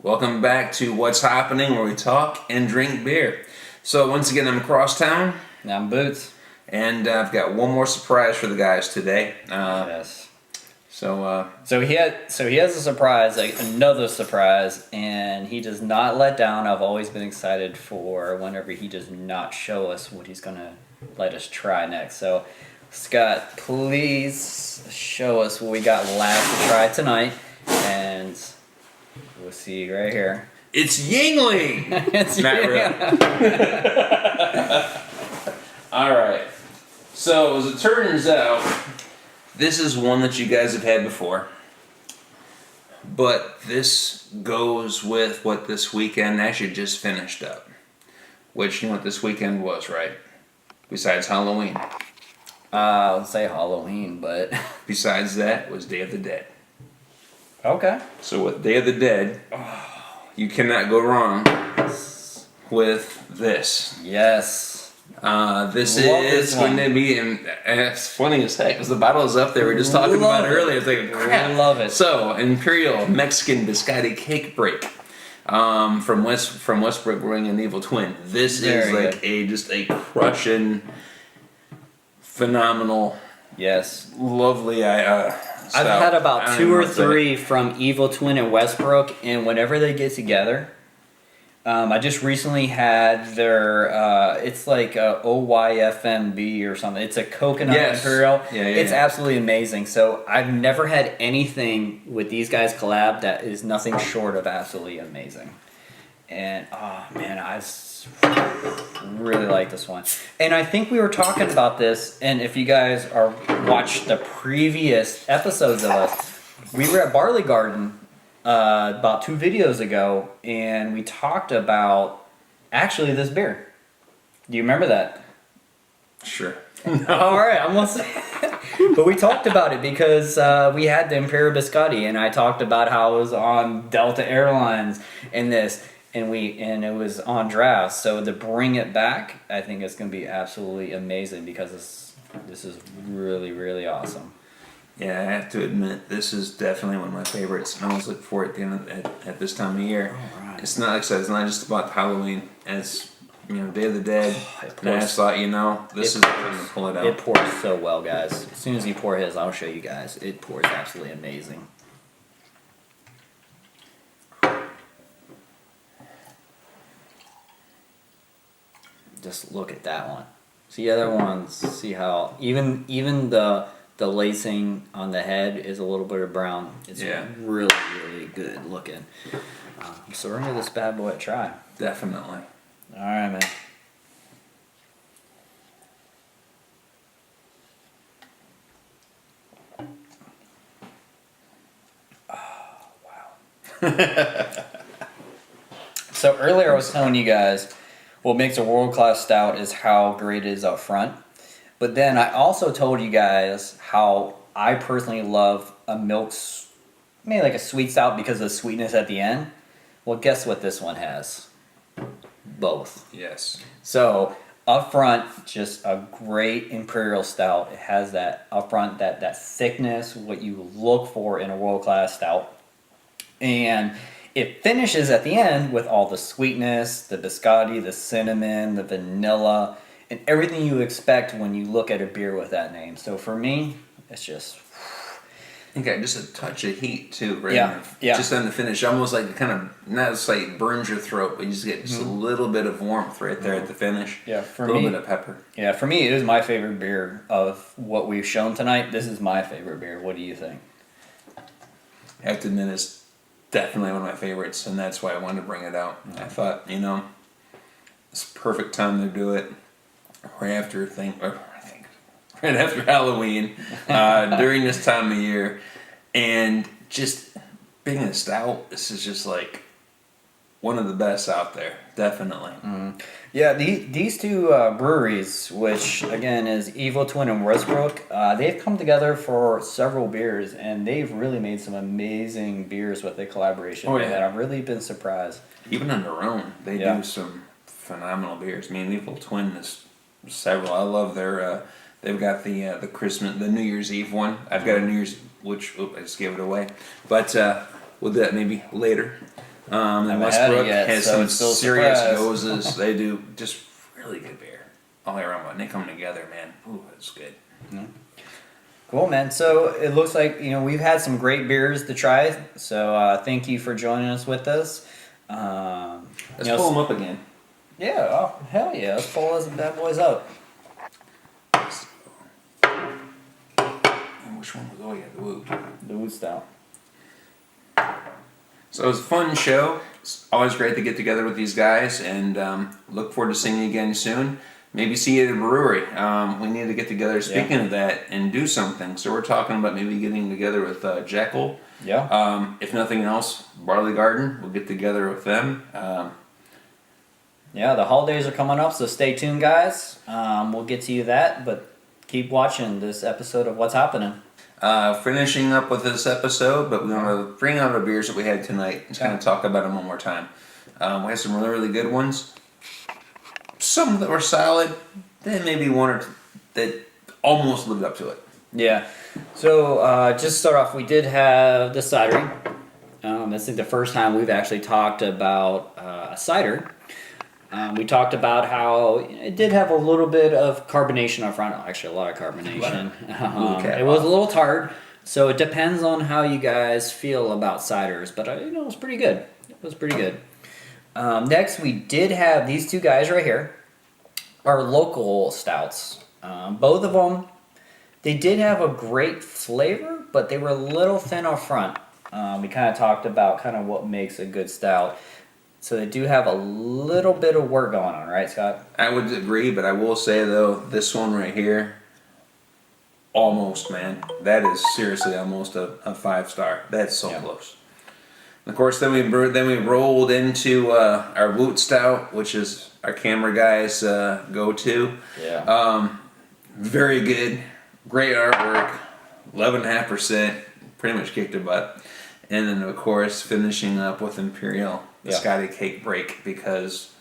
Welcome back to What's Hoppining, where we talk and drink beer. So once again, I'm Crosstown, I'm Boots. and I've got one more surprise for the guys today. Yes. So So he has a surprise, like another surprise, and he does not let down. I've always been excited for whenever he does not show us what he's gonna let us try next. So Scott, please show us what we got last to try tonight, and we'll see you right here. it's Yingling. It's Not really. All right. So as it turns out, this is one that you guys have had before, but this goes with what this weekend actually just finished up. Which you know what this weekend was, right? Besides Halloween. Let's say Halloween, but Besides that was Day of the Dead. okay. So with Day of the Dead, you cannot go wrong with this. Yes. This Love is this one. going to be, and it's funny as heck because the bottle is up there. We were just talking about it earlier. It's like crap. Love it. So Imperial Mexican Biscotti Cake Break from Westbrook Brewing and Evil Twin. This Very is like just a crushing, phenomenal, Yes. lovely. I've had about two or three from Evil Twin and Westbrook, and whenever they get together, I just recently had their, it's like a OYFMB or something. It's a coconut Imperial. Yeah, it's absolutely amazing. So I've never had anything with these guys collab that is nothing short of absolutely amazing. And, oh man, really like this one. And I think we were talking about this, and if you guys are watched the previous episodes of us, we were at Barley Garden about 2 videos ago, and we talked about actually this beer. Do you remember that? Sure. All right, almost. But we talked about it because we had the Imperial Biscotti, and I talked about how it was on Delta Airlines and this. And it was on draft, so to bring it back, I think it's going to be absolutely amazing because this is really, really awesome. Yeah, I have to admit, this is definitely one of my favorites. I always look for it at the end at this time of year. All right. It's not like I said, it's not just about Halloween. It's Day of the Dead. It And I just thought, this is the time to pull it out. It pours so well, guys. As soon as you pour his, I'll show you guys. It pours absolutely amazing. Just look at that one. See the other ones. See how even the lacing on the head is a little bit of brown. It's really, really good looking. So we're gonna give this bad boy a try. Definitely. All right, man. So earlier I was telling you guys what makes a world-class stout is how great it is up front. But then I also told you guys how I personally love a maybe like a sweet stout because of the sweetness at the end. Well, guess what this one has? Both. Yes. So up front, just a great Imperial stout. It has that up front, that thickness, what you look for in a world-class stout. And it finishes at the end with all the sweetness, the biscotti, the cinnamon, the vanilla, and everything you expect when you look at a beer with that name. So for me, it's just... You got just a touch of heat too, right? Yeah. Just on the finish, almost like it kind of, not just like burns your throat, but you just get just a little bit of warmth right there at the finish. Yeah, for a little me, bit of pepper. Yeah, for me, it is my favorite beer of what we've shown tonight. This is my favorite beer. What do you think? I have to admit, it's definitely one of my favorites, and that's why I wanted to bring it out. I thought, it's perfect time to do it right after right after Halloween, during this time of year, and just being a stout, this is just like one of the best out there, definitely. Yeah, these two breweries, which again is Evil Twin and Westbrook, they've come together for several beers, and they've really made some amazing beers with the collaboration. Oh, yeah. And I've really been surprised. Even on their own, they do some phenomenal beers. I mean, Evil Twin is several. I love their. They've got the Christmas, the New Year's Eve one. I've got a New Year's, which I just gave it away, but we'll do that maybe later. And Haven't had it Westbrook yet, has so some it's still serious surprise. noses. They do just really good beer all the way around. When they come together, man, ooh, it's good. Cool, man. So it looks like we've had some great beers to try. So thank you for joining us with us. Let's pull them up again. Yeah, oh, hell yeah. Let's pull those bad boys up. And which one was? Oh yeah, the Woot. The Wood Stout. So it was a fun show. It's always great to get together with these guys, and look forward to seeing you again soon. Maybe see you at a brewery. We need to get together. Speaking of that, and do something. So we're talking about maybe getting together with Jekyll. Yeah. If nothing else, Barley Garden. We'll get together with them. Yeah, the holidays are coming up, so stay tuned, guys. We'll get to you that, but keep watching this episode of What's Happening. Finishing up with this episode, but we want to bring out our beers that we had tonight and kind of talk about them one more time. We had some really, really good ones. Some that were solid. Then maybe one or two that almost lived up to it. Yeah. So just to start off, we did have the cidery. This is the first time we've actually talked about a cider. We talked about how it did have a little bit of carbonation up front. Actually, a lot of carbonation. It was a little tart, so it depends on how you guys feel about ciders. But it was pretty good. It was pretty good. Next, we did have these two guys right here, our local stouts. Both of them, they did have a great flavor, but they were a little thin up front. We kind of talked about kind of what makes a good stout. So they do have a little bit of work going on, right, Scott? I would agree, but I will say, though, this one right here, almost, man. That is seriously almost a 5-star. That's so close. And of course, then we rolled into our Woot Stout, which is our camera guy's go-to. Yeah. Very good. Great artwork. 11.5%. Pretty much kicked her butt. And then, of course, finishing up with Imperial Biscotti Cake Break, because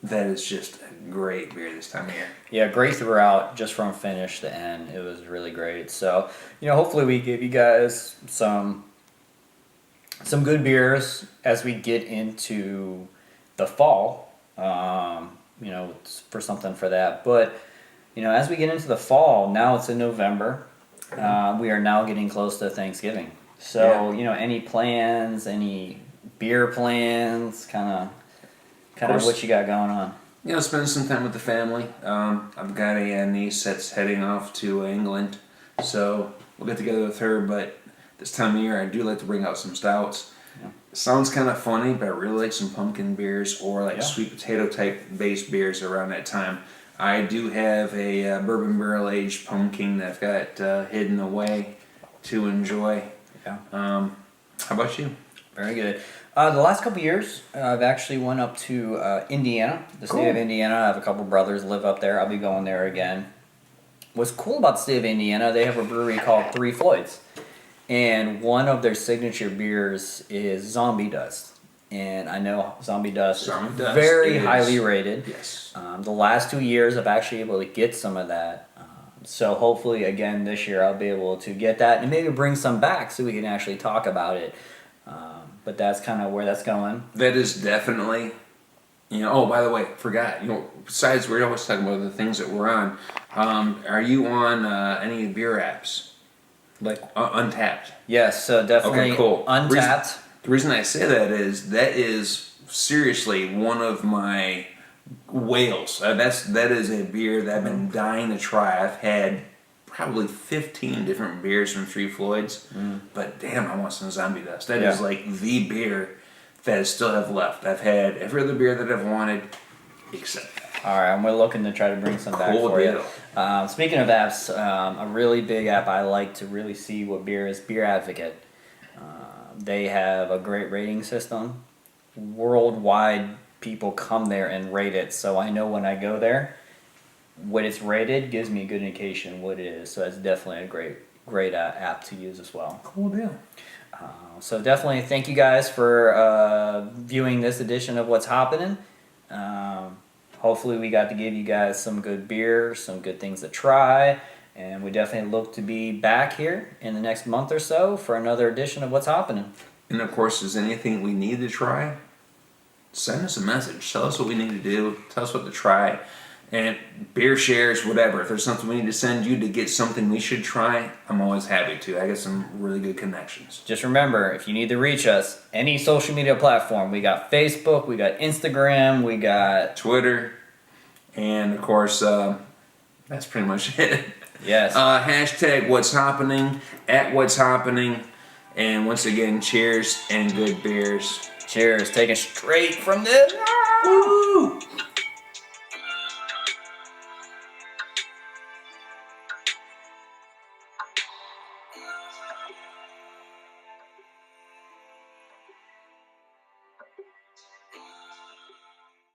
that is just a great beer this time of year. Yeah, great throughout, just from finish to end. It was really great. So, hopefully we give you guys some good beers as we get into the fall. For something for that. But, as we get into the fall, now it's in November. We are now getting close to Thanksgiving. So, any plans, any beer plans, kind of what you got going on? Spend some time with the family. I've got a niece that's heading off to England, so we'll get together with her. But this time of year, I do like to bring out some stouts. Yeah. It sounds kind of funny, but I really like some pumpkin beers or sweet potato type based beers around that time. I do have a bourbon barrel aged pumpkin that I've got hidden away to enjoy. Yeah. How about you? Very good. The last couple years, I've actually went up to Indiana, the state of Indiana. I have a couple brothers live up there. I'll be going there again. What's cool about the state of Indiana, they have a brewery called Three Floyds. And one of their signature beers is Zombie Dust. And I know Zombie Dust is very highly rated. Yes. The last 2 years, I've actually able to get some of that. So hopefully, again, this year I'll be able to get that and maybe bring some back so we can actually talk about it. But that's kind of where that's going. That is definitely, oh, by the way, forgot, besides we're always talking about the things that we're on, are you on any beer apps? Like Untapped? Yes, so definitely okay, cool. Untapped. The reason I say that is seriously one of my whales. That is a beer that I've been dying to try. I've had probably 15 different beers from Three Floyds, but damn, I want some Zombie Dust. That is like the beer that I still have left. I've had every other beer that I've wanted except that. All right, and we're looking to try to bring some back for you. Speaking of apps, a really big app I like to really see what beer is, Beer Advocate. They have a great rating system. Worldwide, people come there and rate it, so I know when I go there, what it's rated gives me a good indication what it is. So that's definitely a great app to use as well. Cool deal. So definitely thank you guys for viewing this edition of What's Happening. Hopefully we got to give you guys some good beer, some good things to try, and we definitely look to be back here in the next month or so for another edition of What's Happening. And of course, is anything we need to try, send us a message. Tell us what we need to do. Tell us what to try. And beer shares, whatever. If there's something we need to send you to get something we should try, I'm always happy to. I got some really good connections. Just remember, if you need to reach us, any social media platform, we got Facebook, we got Instagram, we got Twitter, and of course, that's pretty much it. yes. Hashtag what's happening, at what's happening, and once again, cheers and good beers. Cheers, taken straight from the. Woo!